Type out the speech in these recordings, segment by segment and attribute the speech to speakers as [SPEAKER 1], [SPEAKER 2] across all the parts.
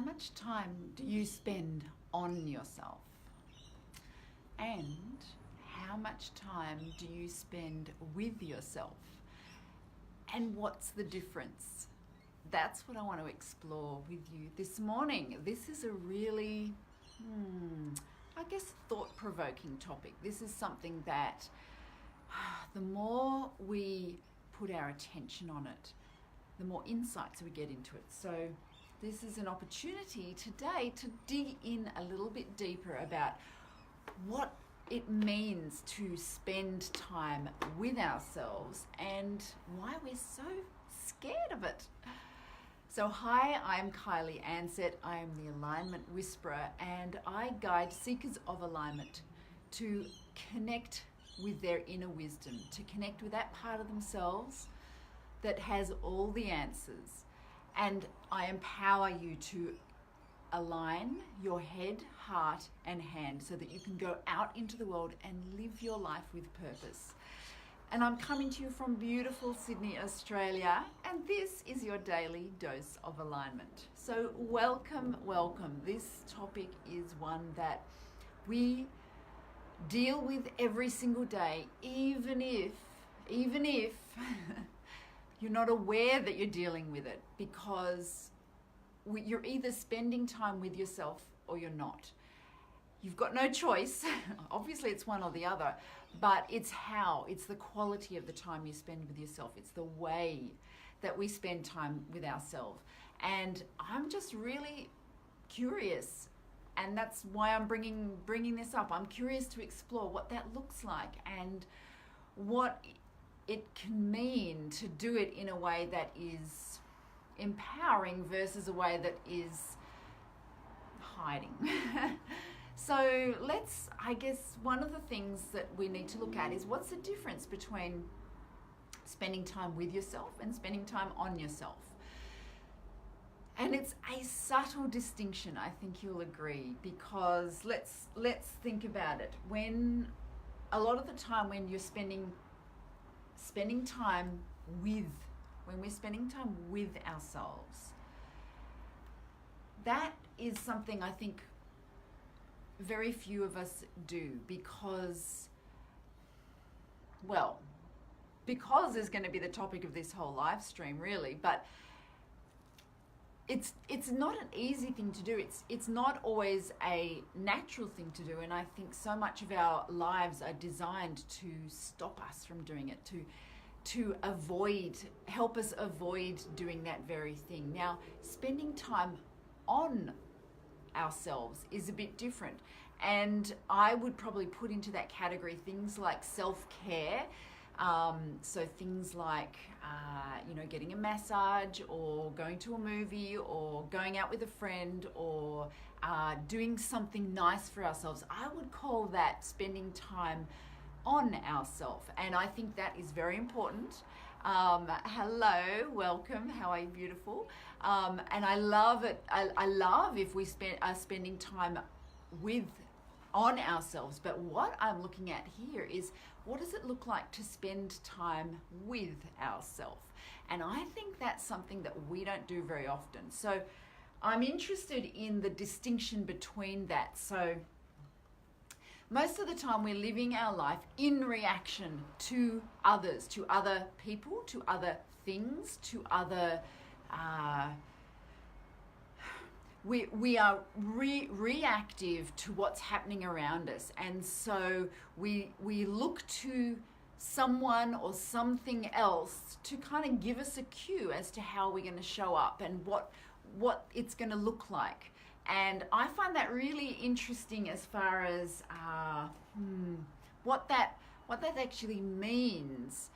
[SPEAKER 1] much time do you spend on yourself? And how much time do you spend with yourself? And what's the difference? That's what I want to explore with you this morning. This is a really, thought-provoking topic. This is something that the more we put our attention on it, the more insights we get into it. So this is an opportunity today to dig in a little bit deeper about what it means to spend time with ourselves and why we're so scared of it. So hi, I'm Kylie Ansett. I am the Alignment Whisperer, and I guide seekers of alignment to connect with their inner wisdom, to connect with that part of themselves that has all the answers. And I empower you to align your head, heart, and hand so that you can go out into the world and live your life with purpose. And I'm coming to you from beautiful Sydney, Australia, and this is your daily dose of alignment. So welcome. This topic is one that we deal with every single day, even if you're not aware that you're dealing with it, because you're either spending time with yourself or you're not. You've got no choice. Obviously, it's one or the other, but it's the quality of the time you spend with yourself. It's the way that we spend time with ourselves. And I'm just really curious, and that's why I'm bringing this up. I'm curious to explore what that looks like and what it can mean to do it in a way that is empowering versus a way that is hiding. So one of the things that we need to look at is what's the difference between spending time with yourself and spending time on yourself. And it's a subtle distinction, I think you'll agree, because let's think about it. When a lot of the time when you're spending time with ourselves, that is something I think very few of us do because is going to be the topic of this whole live stream, really, but it's not an easy thing to do. It's not always a natural thing to do, and I think so much of our lives are designed to stop us from doing it, to help us avoid doing that very thing. Now, spending time on ourselves is a bit different, and I would probably put into that category things like self-care. So things like getting a massage, or going to a movie, or going out with a friend, or doing something nice for ourselves. I would call that spending time on ourselves, and I think that is very important. Hello, welcome. How are you, beautiful? And I love it. I love if we are spending time on ourselves. But what I'm looking at here is, what does it look like to spend time with ourselves? And I think that's something that we don't do very often. So I'm interested in the distinction between that. So most of the time we're living our life in reaction to others, to other people, to other things, to other we are reactive to what's happening around us, and so we look to someone or something else to kind of give us a cue as to how we're going to show up and what it's going to look like. And I find that really interesting as far as what that actually means.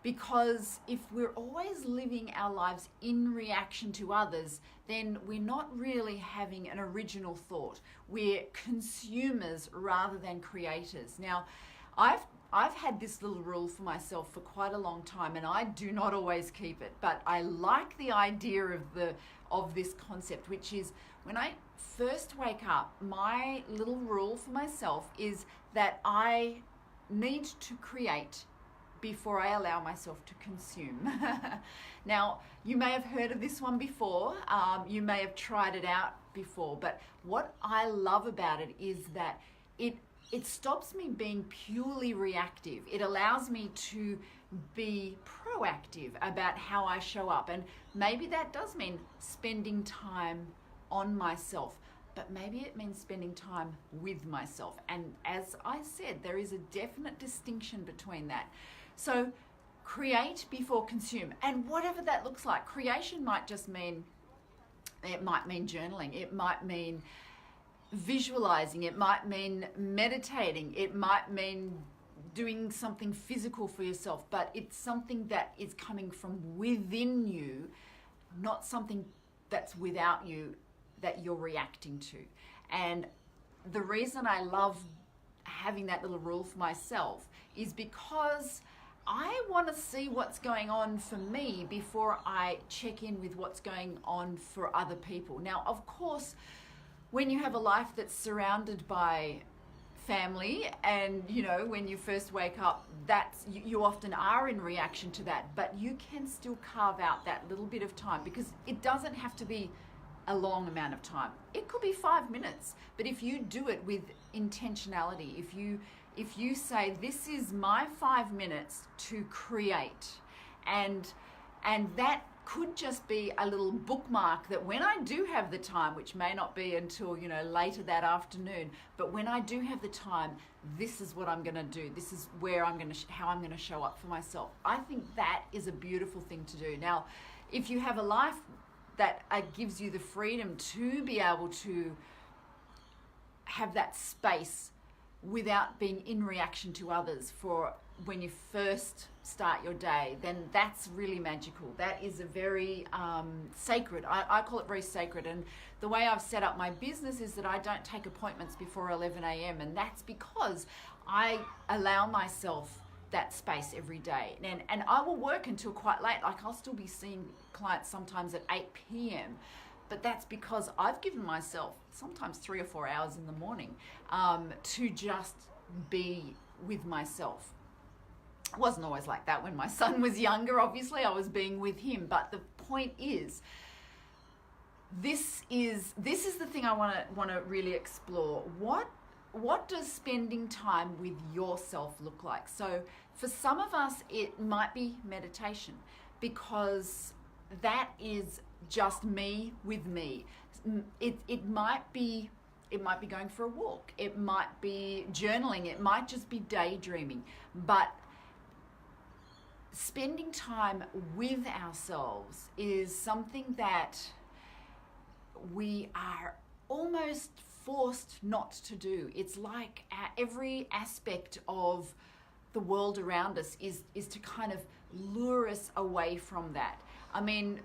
[SPEAKER 1] Because if we're always living our lives in reaction to others, then we're not really having an original thought. We're consumers rather than creators. Now, I've had this little rule for myself for quite a long time, and I do not always keep it, but I like the idea of this concept, which is when I first wake up, my little rule for myself is that I need to create before I allow myself to consume. Now, you may have heard of this one before, you may have tried it out before, but what I love about it is that it stops me being purely reactive. It allows me to be proactive about how I show up. And maybe that does mean spending time on myself, but maybe it means spending time with myself. And as I said, there is a definite distinction between that. So create before consume. And whatever that looks like, creation might just mean, it might mean journaling. It might mean visualizing. It might mean meditating. It might mean doing something physical for yourself, but it's something that is coming from within you, not something that's without you that you're reacting to. And the reason I love having that little rule for myself is because I want to see what's going on for me before I check in with what's going on for other people. Now, of course, when you have a life that's surrounded by family, and when you first wake up, that's you often are in reaction to that, but you can still carve out that little bit of time, because it doesn't have to be a long amount of time. It could be 5 minutes, but if you do it with intentionality, if you say, this is my 5 minutes to create, and that could just be a little bookmark that when I do have the time, which may not be until later that afternoon, but when I do have the time, this is what I'm going to do. This is where how I'm going to show up for myself. I think that is a beautiful thing to do. Now, if you have a life that gives you the freedom to be able to have that space without being in reaction to others for when you first start your day, then that's really magical. That is a very sacred, I call it very sacred. And the way I've set up my business is that I don't take appointments before 11 a.m. And that's because I allow myself that space every day. And I will work until quite late. Like, I'll still be seeing clients sometimes at 8 p.m. But that's because I've given myself sometimes 3 or 4 hours in the morning to just be with myself. It wasn't always like that when my son was younger. Obviously, I was being with him. But the point is, this is the thing I want to really explore. What does spending time with yourself look like? So for some of us, it might be meditation, because that is just me with me. It might be going for a walk. It might be journaling. It might just be daydreaming. But spending time with ourselves is something that we are almost forced not to do. It's like every aspect of the world around us is to kind of lure us away from that. I mean,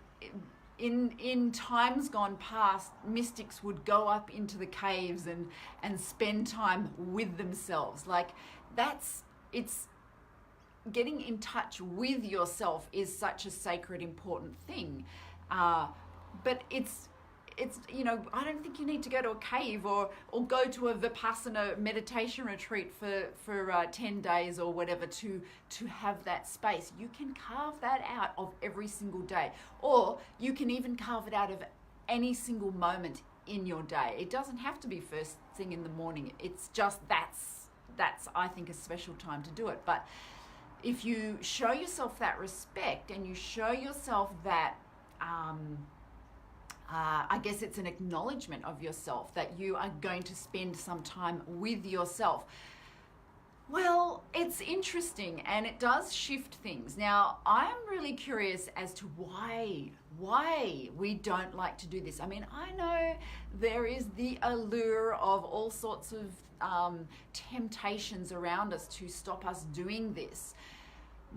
[SPEAKER 1] in times gone past, mystics would go up into the caves and spend time with themselves. Like, it's getting in touch with yourself is such a sacred, important thing. But it's I don't think you need to go to a cave or go to a Vipassana meditation retreat for 10 days or whatever to have that space. You can carve that out of every single day, or you can even carve it out of any single moment in your day. It doesn't have to be first thing in the morning. It's just that's I think a special time to do it. But if you show yourself that respect and you show yourself that I guess it's an acknowledgement of yourself that you are going to spend some time with yourself. Well, it's interesting, and it does shift things. Now, I'm really curious as to why we don't like to do this. I mean, I know there is the allure of all sorts of temptations around us to stop us doing this.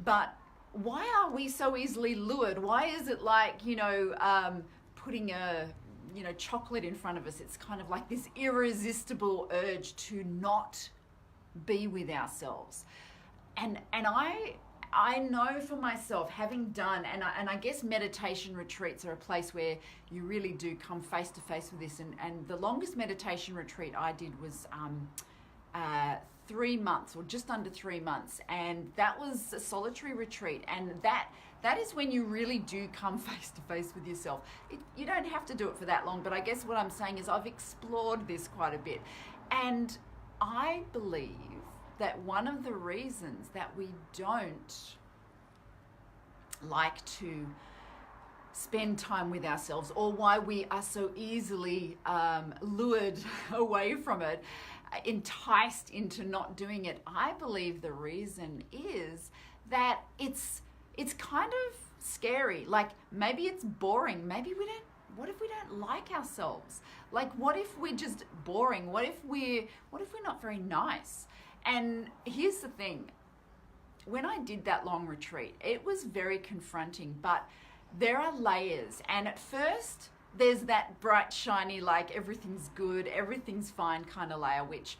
[SPEAKER 1] But why are we so easily lured? Why is it like, putting a chocolate in front of us? It's kind of like this irresistible urge to not be with ourselves. And I know for myself, having done, and I guess meditation retreats are a place where you really do come face to face with this. And the longest meditation retreat I did was 3 months or just under 3 months, and that was a solitary retreat, and that is when you really do come face to face with yourself. You don't have to do it for that long, but I guess what I'm saying is I've explored this quite a bit, and I believe that one of the reasons that we don't like to spend time with ourselves, or why we are so easily lured away from it, enticed into not doing it, I believe the reason is that it's kind of scary. Like, maybe it's boring. Maybe what if we don't like ourselves? Like, what if we're just boring? What if we're not very nice? And here's the thing. When I did that long retreat, it was very confronting, but there are layers. And at first, there's that bright, shiny, like everything's good, everything's fine kind of layer, which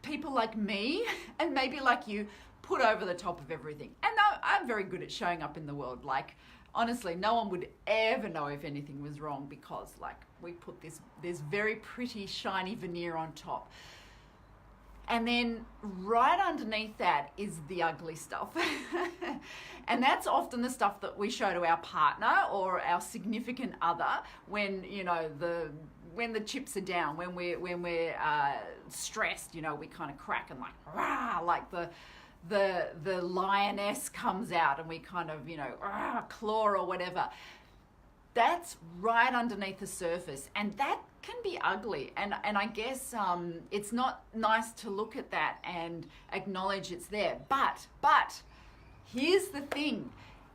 [SPEAKER 1] people like me and maybe like you put over the top of everything. And I'm very good at showing up in the world. Like, honestly, no one would ever know if anything was wrong, because like we put this very pretty, shiny veneer on top. And then right underneath that is the ugly stuff. And that's often the stuff that we show to our partner or our significant other when, you know, when the chips are down, when we're stressed, you know, we kind of crack and like, rah, like the lioness comes out and we kind of, you know, rah, claw or whatever. That's right underneath the surface, and that can be ugly, and I guess it's not nice to look at that and acknowledge it's there, but here's the thing.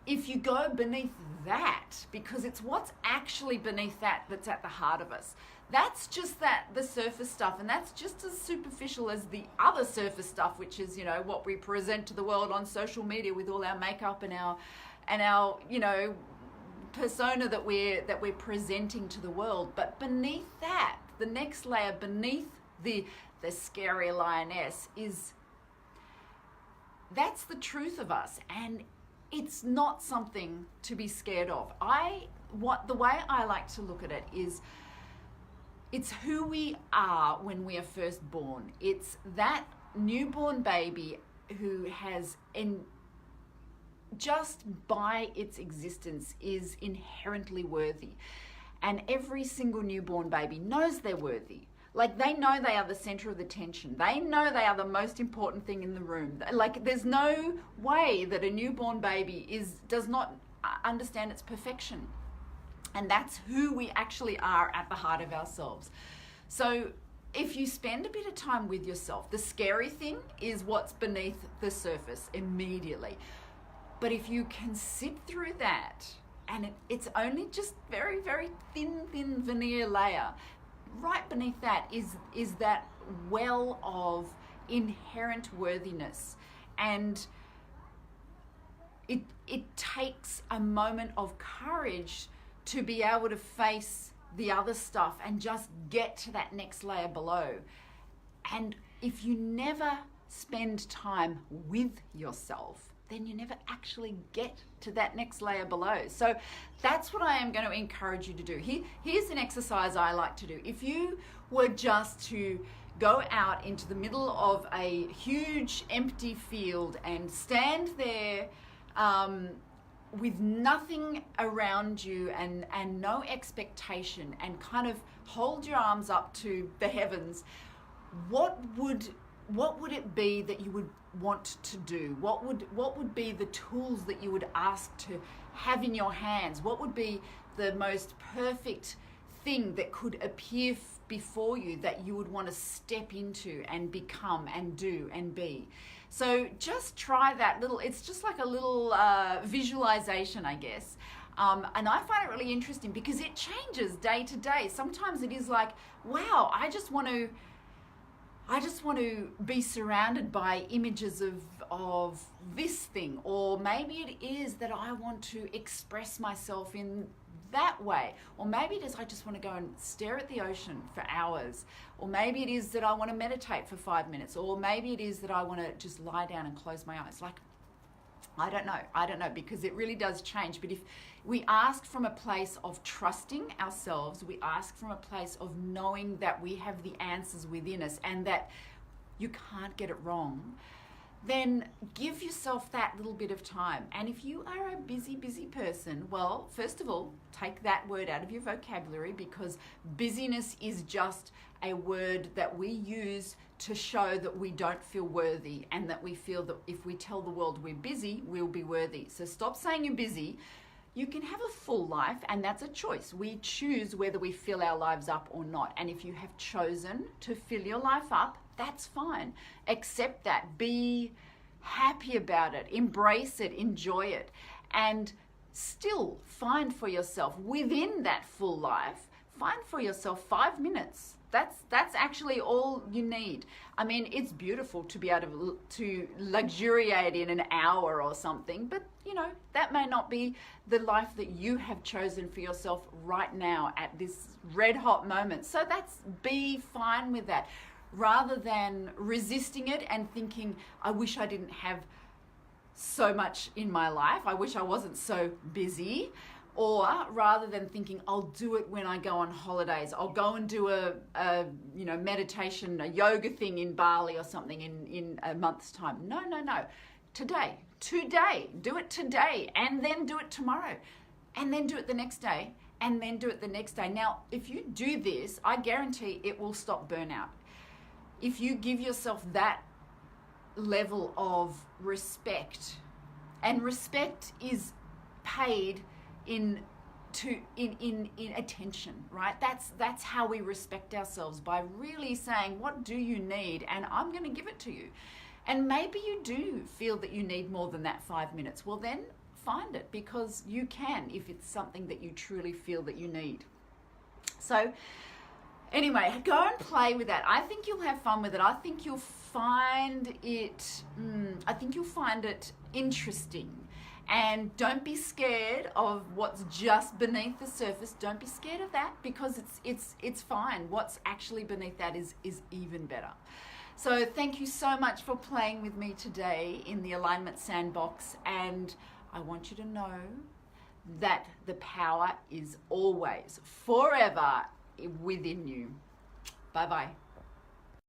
[SPEAKER 1] If you go beneath that, because it's what's actually beneath that that's at the heart of us, that's just the surface stuff, and that's just as superficial as the other surface stuff, which is, you know, what we present to the world on social media with all our makeup and our you know, persona that we're presenting to the world. But beneath that, the next layer beneath the scary lioness that's the truth of us, and it's not something to be scared of. The way I like to look at it is, it's who we are when we are first born. It's that newborn baby who has just by its existence is inherently worthy. And every single newborn baby knows they're worthy. Like, they know they are the center of the attention. They know they are the most important thing in the room. Like, there's no way that a newborn baby does not understand its perfection. And that's who we actually are at the heart of ourselves. So if you spend a bit of time with yourself, the scary thing is what's beneath the surface immediately. But if you can sit through that, and it's only just very, very thin veneer layer, right beneath that is that well of inherent worthiness. And it takes a moment of courage to be able to face the other stuff and just get to that next layer below. And if you never spend time with yourself, then you never actually get to that next layer below. So that's what I am going to encourage you to do. Here's an exercise I like to do. If you were just to go out into the middle of a huge empty field and stand there with nothing around you and no expectation, and kind of hold your arms up to the heavens, what would it be that you would want to do? What would be the tools that you would ask to have in your hands? What would be the most perfect thing that could appear before you that you would want to step into and become and do and be? So just try that little, it's just like a little visualization, I guess. And I find it really interesting because it changes day to day. Sometimes it is like, wow, I just want to be surrounded by images of this thing. Or maybe it is that I want to express myself in that way. Or maybe it is I just want to go and stare at the ocean for hours. Or maybe it is that I want to meditate for 5 minutes. Or maybe it is that I want to just lie down and close my eyes. Like, I don't know, because it really does change. But if we ask from a place of trusting ourselves, we ask from a place of knowing that we have the answers within us, and that you can't get it wrong, then give yourself that little bit of time. And if you are a busy person, well, first of all, take that word out of your vocabulary, because busyness is just a word that we use to show that we don't feel worthy, and that we feel that if we tell the world we're busy, we'll be worthy. So stop saying you're busy. You can have a full life, and that's a choice. We choose whether we fill our lives up or not. And if you have chosen to fill your life up, that's fine. Accept that. Be happy about it. Embrace it. Enjoy it. And still find for yourself within that full life, find for yourself 5 minutes. That's actually all you need. I mean, it's beautiful to be able to luxuriate in an hour or something, but you know, that may not be the life that you have chosen for yourself right now at this red hot moment. So be fine with that, rather than resisting it and thinking, I wish I didn't have so much in my life. I wish I wasn't so busy. Or rather than thinking, I'll do it when I go on holidays. I'll go and do a meditation, a yoga thing in Bali or something in a month's time. No. Today. Do it today, and then do it tomorrow, and then do it the next day, and then do it the next day. Now, if you do this, I guarantee it will stop burnout. If you give yourself that level of respect, and respect is paid in attention, right? That's how we respect ourselves, by really saying, what do you need, and I'm going to give it to you. And maybe you do feel that you need more than that 5 minutes. Well, then find it, because you can, if it's something that you truly feel that you need. So anyway, go and play with that. I think you'll have fun with it. I think you'll find it interesting. And don't be scared of what's just beneath the surface. Don't be scared of that, because it's fine. What's actually beneath that is even better. So thank you so much for playing with me today in the Alignment Sandbox. And I want you to know that the power is always, forever within you. Bye-bye.